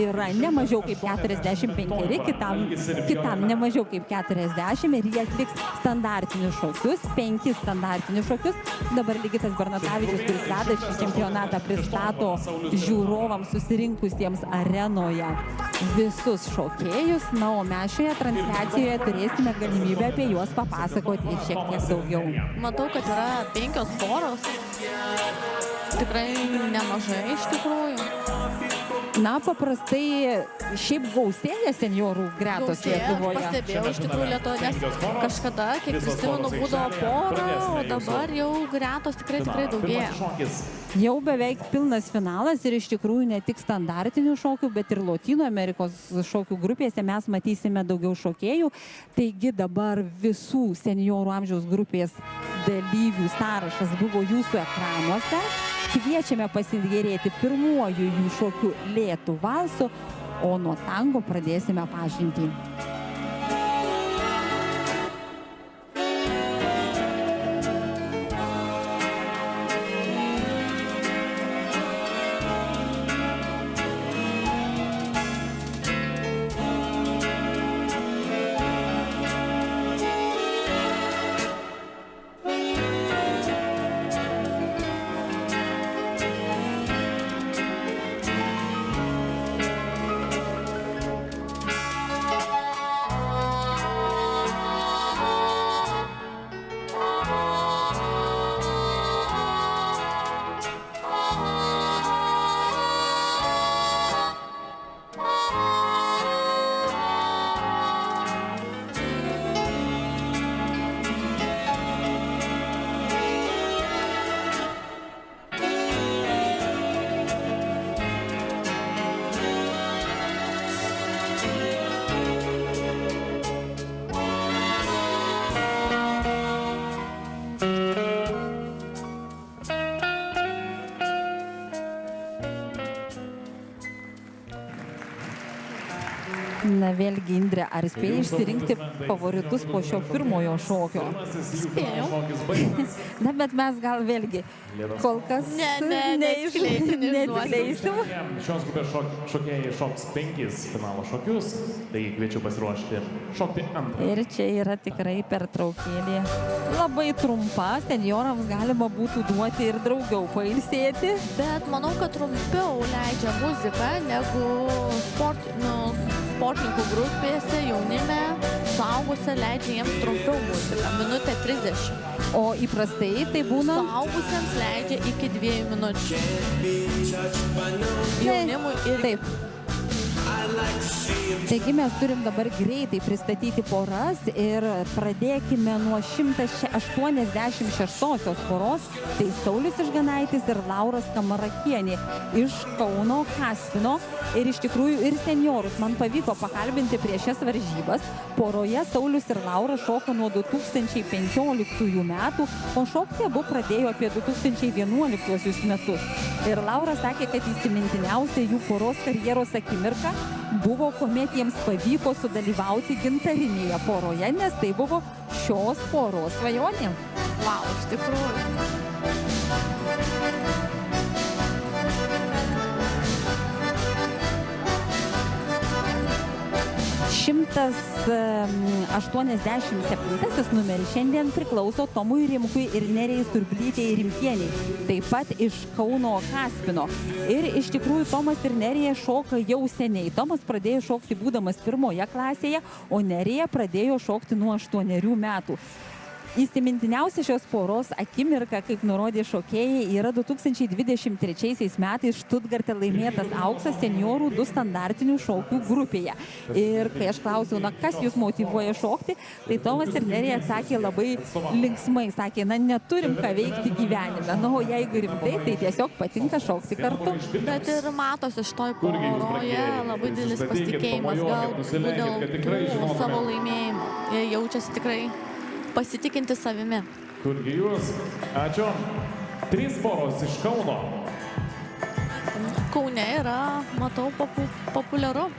yra ne mažiau kaip 45, kitam ne mažiau kaip 40 ir jie atliks standartinius šokius, 5 standartinius šokius. Dabar Ligitas Bernatavičius, kuris veda šį čempionatą, pristato žiūrovams susirinkusiems arenoje visus šokėjus. Na, o mes šioje transliacijoje turėsime galimybę apie juos papasakoti šiek tiek daugiau. Matau, kad yra 5 poros. Tikrai nemažai iš tikrųjų. Na, paprastai šiaip gausėja seniorų gretos Lietuvoje. Pastebėjau iš tikrųjų Lietuvoje, nes kažkada, kiek prisimenu, būdavo pora, o dabar jau gretos tikrai daugėja. Jau beveik pilnas finalas ir iš tikrųjų ne tik standartinių šokių, bet ir Lotynų Amerikos šokių grupėse mes matysime daugiau šokėjų. Taigi dabar visų seniorų amžiaus grupės dalyvių sąrašas buvo jūsų ekranuose. Kviečiame pasigėrėti pirmuoju jų šokiu lėtų valsu, o nuo tango pradėsime pažintį. Na vėlgi, Indrė, ar spėjai išsirinkti favoritus po šio pirmojo šokio? Spėjau. Na, bet mes gal vėlgi kol kas neatskleisim. Šios grupės šokėjai šoks 5 finalo šokius, tai kviečiu pasiruošti šokti antrą. Ir čia yra tikrai pertraukėlė labai trumpa, seniorams galima būtų duoti ir daugiau pailsėti. Bet manau, kad trumpiau leidžia muzika negu sportininkų grupėse, jaunime, suaugusia leidžia jiems trumpiau muziką, minutę 30. O įprastai tai būna? Suaugusiems leidžia iki 2 minučių. Jaunimui ir... Taip. Taigi mes turim dabar greitai pristatyti poras ir pradėkime nuo 186 poros. Tai Saulius Išganaitis ir Laura Skamarakienė iš Kauno Kaspino. Ir iš tikrųjų ir seniorus man pavyko pakalbinti prieš šias varžybas. Poroje Saulius ir Laura šoko nuo 2015 metų, o šokti abu pradėjo apie 2011 metus. Ir Laura sakė, kad įsimintiniausia jų poros karjeros akimirka buvo, kuomet jiems pavyko sudalyvauti gintarinėje poroje, nes tai buvo šios poros svajonė. Vau, iš tikrųjų. 187 numeris šiandien priklauso Tomui Rimkui ir Nerijai Surblytei Rimkieniai, taip pat iš Kauno Kaspino. Ir iš tikrųjų Tomas ir Nerija šoka jau seniai. Tomas pradėjo šokti būdamas 1 klasėje, o Nerija pradėjo šokti nuo 8 metų. Įsimintiniausia šios poros akimirka, kaip nurodė šokėjai, yra 2023 metais Štutgarte laimėtas auksas seniorų 2 standartinių šokių grupėje. Ir kai aš klausiau, na kas jūs motyvuoja šokti, tai Tomas ir Nerija atsakė labai linksmai, sakė, na neturim ką veikti gyvenime, na o jeigu rimtai, tai tiesiog patinka šokti kartu. Bet ir matosi šitoj poroje labai didelis pasitikėjimas, galbūt dėl savo laimėjimo. Jie jaučiasi tikrai pasitikinti savimi. Kurgi jūs? Ačiū. 3 poros iš Kauno. Kaune yra, matau, populiaru.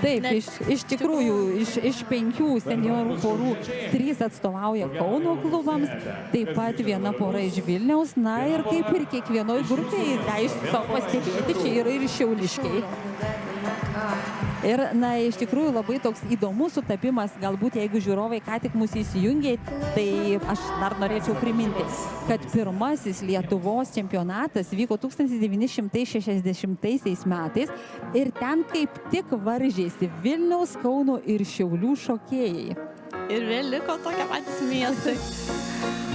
Taip, iš tikrųjų, iš 5 seniorų porų 3 atstovauja Kauno klubams, taip pat 1 pora iš Vilniaus, na ir kaip ir kiekvienoj grupėje, leisiu savo pastebėti, čia yra ir šiauliškiai. Ir, na, iš tikrųjų labai toks įdomus sutapimas, galbūt jeigu žiūrovai ką tik mūsų įsijungė, tai aš dar norėčiau priminti, kad pirmasis Lietuvos čempionatas vyko 1960 metais ir ten kaip tik varžėsi Vilniaus, Kauno ir Šiaulių šokėjai. Ir vėl liko tokie patys miestai.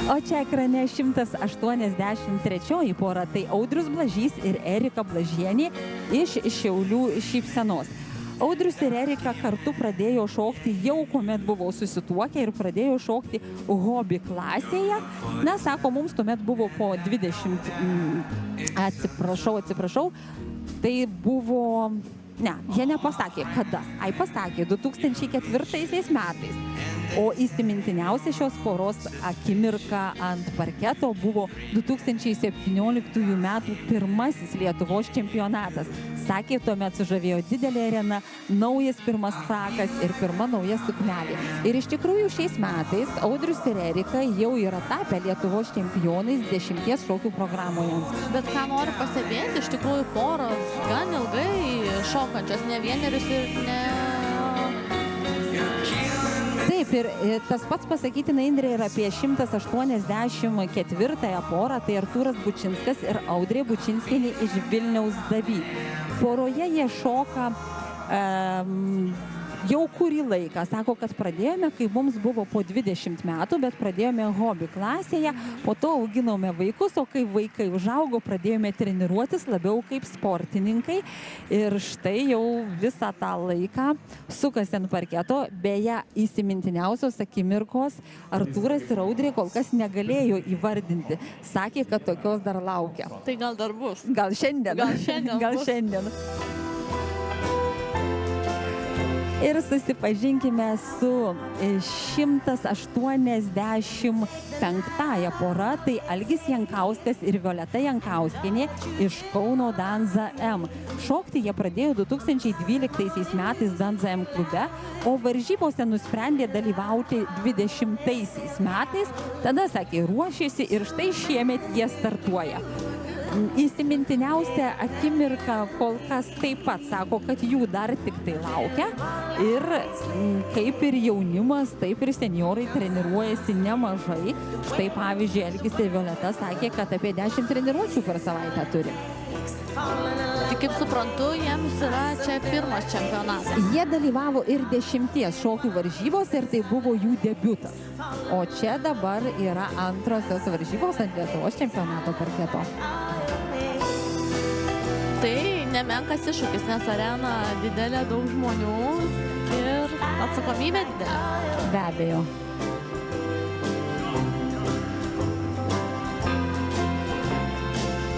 O čia ekrane 183 pora, tai Audrius Blažys ir Erika Blažienė iš Šiaulių šypsenos. Audrius ir Erika kartu pradėjo šokti jau, kuomet buvo susituokę ir pradėjo šokti hobi klasėje. Na, sako, mums tuomet buvo po 20, atsiprašau, tai buvo, ne, jie nepasakė, kada. Ai, pasakė, 2004 metais. O įsimintiniausia šios poros akimirka ant parketo buvo 2017 metų pirmasis Lietuvos čempionatas. Sakė, tuomet sužavėjo didelė arena, naujas pirmas frakas ir pirma nauja suknelė. Ir iš tikrųjų šiais metais Audrius ir Erika jau yra tapę Lietuvos čempionais 10 šokių programoje. Bet ką noriu pastebėti, iš tikrųjų poros gan ilgai šokančios, ne vienerius ir ne... Taip, ir tas pats pasakytina, Indrė, yra apie 184 porą, tai Artūras Bučinskas ir Audrė Bučinskienė iš Vilniaus Davy. Poroje jie šoka jau kurį laiką. Sako, kad pradėjome, kai mums buvo po 20 metų, bet pradėjome hobi klasėje, po to auginome vaikus, o kai vaikai užaugo, pradėjome treniruotis labiau kaip sportininkai. Ir štai jau visą tą laiką sukasi ant parketo. Beje, įsimintiniausios akimirkos Artūras ir Audrė kol kas negalėjo įvardinti. Sakė, kad tokios dar laukia. Tai gal dar bus. Gal šiandien. Gal šiandien. Ir susipažinkime su 185 pora, tai Algis Jankauskas ir Violeta Jankauskienė iš Kauno Danza M. Šokti jie pradėjo 2012 metais Danza M klube, o varžybose nusprendė dalyvauti 2020 metais, tada, sakė, ruošėsi ir štai šiemet jie startuoja. Įsimintiniausia akimirka kol kas taip pat sako, kad jų dar tik tai laukia ir kaip ir jaunimas, taip ir seniorai treniruojasi nemažai. Štai pavyzdžiui, Algis ir Violeta sakė, kad apie 10 treniruočių per savaitę turi. Tik kaip suprantu, jiems yra čia pirmas čempionatas. Jie dalyvavo ir 10 šokių varžybos ir tai buvo jų debiutas. O čia dabar yra antrosios varžybos ant Lietuvos čempionato parketo. Tai nemenkas iššūkis, nes arena didelė, daug žmonių ir atsakomybė didelė. Be abejo.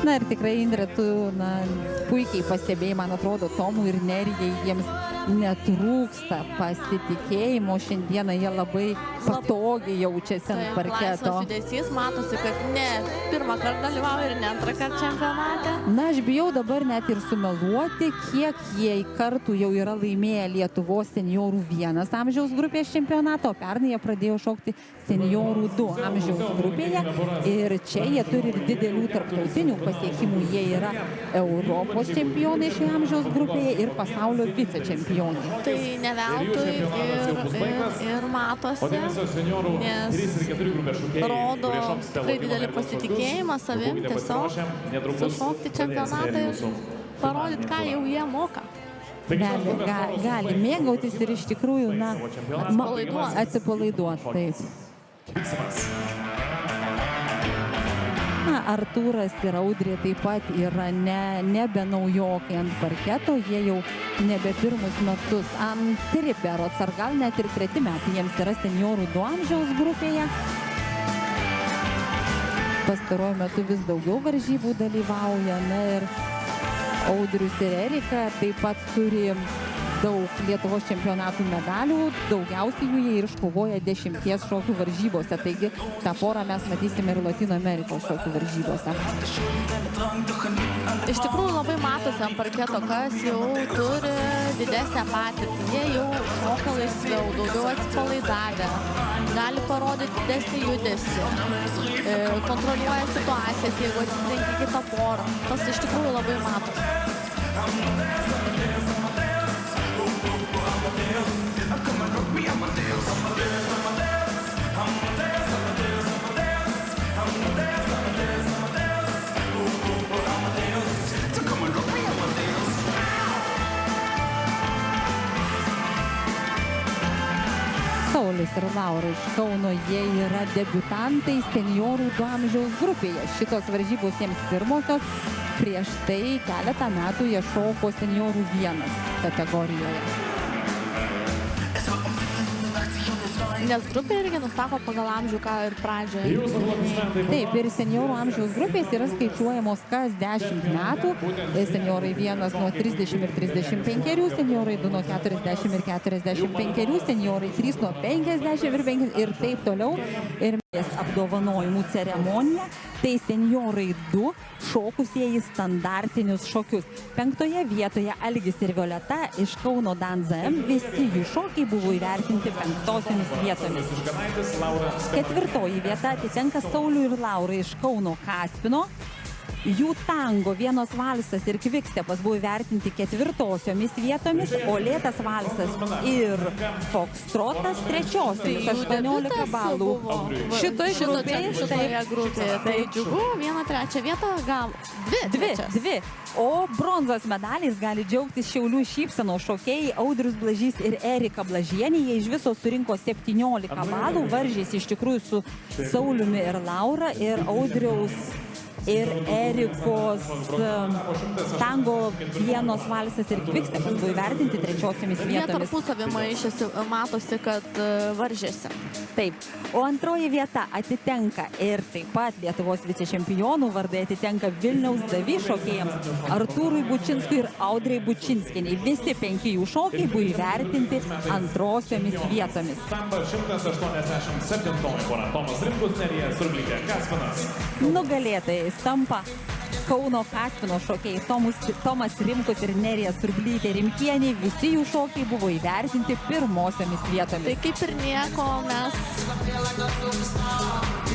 Na ir tikrai, Indrė, tu puikiai pastebėjai, man atrodo, Tomui ir Nerijai jiems netrūksta pasitikėjimo. Šiandieną jie labai patogiai jaučiasi ant parketo. Laisvas judesys, matosi, kad ne pirmą kartą dalyvauja ir ne antrą kartą čempionate. Na, aš bijau dabar net ir sumeluoti, kiek jie kartų jau yra laimėję Lietuvos seniorų 1 amžiaus grupės čempionatą, o pernai jie pradėjo šokti seniorų 2 amžiaus grupėje. Ir čia jie turi ir didelių tarptautinių pasiekimų. Jie yra Europos čempionai šioje amžiaus grupėje ir pasaulio vicečempionai. Tai ne veltui ir matosi, nes rodo tikrai didelį pasitikėjimą savim, tiesiog sušokti čempionatą ir parodyti, ką jau jie moka. Gali mėgautis ir iš tikrųjų, atsipalaiduoti. Taip. Artūras ir Audrė taip pat yra nebe naujokai ant parketo, jie jau nebe pirmus metus antri berods, ar gal net ir 3 metai jiems yra seniorų 2 amžiaus grupėje. Pastaruoju metu vis daugiau varžybų dalyvauja, ir Audrius ir Erika taip pat turi daug Lietuvos čempionatų medalių, daugiausiai jų jie ir iškovoja 10 šokių varžybose, taigi tą porą mes matysime ir Latino Amerikos šokių varžybose. Iš tikrųjų labai matosi ant parketo, kas jau turi didesnę patirtį, jie jau šoka laisviau, daugiau atsipalaidavę, gali parodyti didesnį judesį, kontroliuoja situacijas, jeigu atsitrenkia kitą porą, tas iš tikrųjų labai matosi. Vitalijus ir Laura iš Kauno, jie yra debiutantai seniorų 2 amžiaus grupėje. Šitos varžybos jiems pirmosios, prieš tai keletą metų jie šoko seniorų 1 kategorijoje. Nes grupė irgi nustako pagal amžių, ką ir pradžioje. Taip, ir seniorų amžiaus grupės yra skaičiuojamos kas 10 metų. Seniorai 1 nuo 30 ir 35, seniorai 2 nuo 40 ir 45, seniorai 3 nuo 50 ir 50 ir taip toliau. Ir apdovanojimų ceremonija, tai seniorai 2 šokusieji standartinius šokius. 5 vietoje Algis ir Violeta iš Kauno Danzam, visi jų šokiai buvo įvertinti 5 vietomis. 4 vieta atitenka Sauliui ir Laurai iš Kauno Kaspino. Jų tango, vienos valsas ir kvikstepas buvo įvertinti 4 vietomis, o lėtas valsas ir fokstrotas 3, 18 balų. Šitoje grupėje. Tai džiugu, 1-3 vietą gavo. 2. O bronzos medaliais gali džiaugtis Šiaulių šypsenos šokėjai Audrius Blažys ir Erika Blažienė. Jie iš viso surinko 17 balų, varžėsi iš tikrųjų su Sauliumi ir Laura ir Audriaus ir Erikos tango, vienos valsas ir kvikstepas buvo įvertinti 3 vietomis. Jie tarpusavį maišėsi, matosi, kad varžėsi. Taip, o 2 vieta atitenka ir taip pat Lietuvos vicečempionų vardai atitenka Vilniaus Davy šokėjams Artūrui Bučinskui ir Audrai Bučinskienei. Visi 5 jų šokiai buvo įvertinti 2 vietomis. Tampa 187 pora. Tomas Rimkus, Nerija Surblytė, Kaspinas. Nugalėtojais tampa Kauno Kaspino šokėjai Tomas Rimkus ir Nerija Surblytė Rimkienė. Visi jų šokiai buvo įvertinti 1 vietomis. Tai kaip ir nieko mes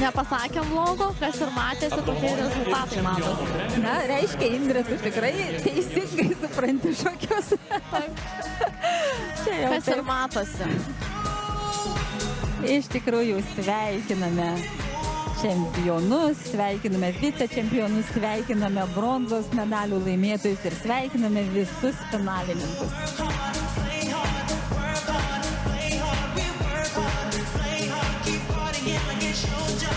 nepasakėm blogo, kas ir matėsi, tokie rezultatai matosi. Na, reiškia, Indrė, tu tikrai teisingai supranti šokius. Kas ir matosi. Iš tikrųjų sveikiname čempionus, sveikiname vicečempionus, sveikiname bronzos medalių laimėtojus ir sveikiname visus finalininkus.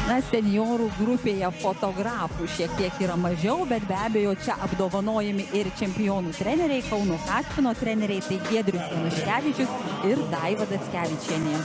Na, seniorų grupėje fotografų šiek tiek yra mažiau, bet be abejo čia apdovanojami ir čempionų treneriai, Kauno Kaspino treneriai, tai Giedrius Januškevičius ir Daiva Dackevičienė.